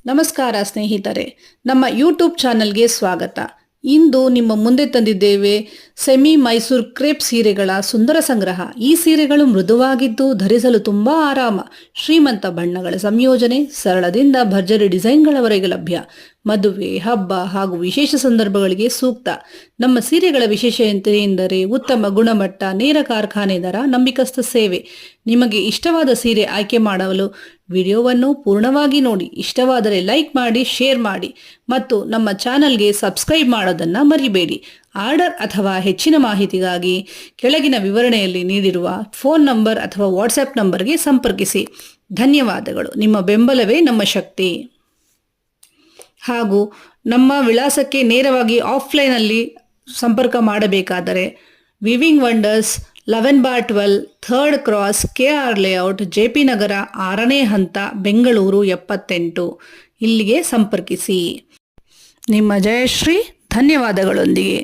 ನಮಸ್ಕಾರ ಸ್ನೇಹಿತರೆ, ನಮ್ಮ ಯೂಟ್ಯೂಬ್ ಚಾನಲ್ಗೆ ಸ್ವಾಗತ. ಇಂದು ನಿಮ್ಮ ಮುಂದೆ ತಂದಿದ್ದೇವೆ ಸೆಮಿ ಮೈಸೂರು ಕ್ರೇಪ್ ಸೀರೆಗಳ ಸುಂದರ ಸಂಗ್ರಹ. ಈ ಸೀರೆಗಳು ಮೃದುವಾಗಿದ್ದು ಧರಿಸಲು ತುಂಬಾ ಆರಾಮ. ಶ್ರೀಮಂತ ಬಣ್ಣಗಳ ಸಂಯೋಜನೆ, ಸರಳದಿಂದ ಭರ್ಜರಿ ಡಿಸೈನ್ಗಳವರೆಗೆ ಲಭ್ಯ. ಮದುವೆ, ಹಬ್ಬ ಹಾಗೂ ವಿಶೇಷ ಸಂದರ್ಭಗಳಿಗೆ ಸೂಕ್ತ. ನಮ್ಮ ಸೀರೆಗಳ ವಿಶೇಷ ಎಂದರೆ ಉತ್ತಮ ಗುಣಮಟ್ಟ, ನೇರ ಕಾರ್ಖಾನೆ ದರ, ನಂಬಿಕಸ್ಥ ಸೇವೆ. ನಿಮಗೆ ಇಷ್ಟವಾದ ಸೀರೆ ಆಯ್ಕೆ ಮಾಡಲು ವಿಡಿಯೋವನ್ನು ಪೂರ್ಣವಾಗಿ ನೋಡಿ. ಇಷ್ಟವಾದರೆ ಲೈಕ್ ಮಾಡಿ, ಶೇರ್ ಮಾಡಿ ಮತ್ತು ನಮ್ಮ ಚಾನಲ್ಗೆ ಸಬ್ಸ್ಕ್ರೈಬ್ ಮಾಡೋದನ್ನು ಮರಿಬೇಡಿ. ಆರ್ಡರ್ ಅಥವಾ ಹೆಚ್ಚಿನ ಮಾಹಿತಿಗಾಗಿ ಕೆಳಗಿನ ವಿವರಣೆಯಲ್ಲಿ ನೀಡಿರುವ ಫೋನ್ ನಂಬರ್ ಅಥವಾ ವಾಟ್ಸ್ಆ್ಯಪ್ ನಂಬರ್ಗೆ ಸಂಪರ್ಕಿಸಿ. ಧನ್ಯವಾದಗಳು. ನಿಮ್ಮ ಬೆಂಬಲವೇ ನಮ್ಮ ಶಕ್ತಿ. ಹಾಗೂ ನಮ್ಮ ವಿಳಾಸಕ್ಕೆ ನೇರವಾಗಿ ಆಫ್ಲೈನಲ್ಲಿ ಸಂಪರ್ಕ ಮಾಡಬೇಕಾದರೆ viewing wonders 11/12 3rd cross KR layout, JP ನಗರ, 6ನೇ ಹಂತ, ಬೆಂಗಳೂರು 78. ಇಲ್ಲಿಗೆ ಸಂಪರ್ಕಿಸಿ. ನಿಮ್ಮ ಜಯಶ್ರೀ ಧನ್ಯವಾದಗಳೊಂದಿಗೆ.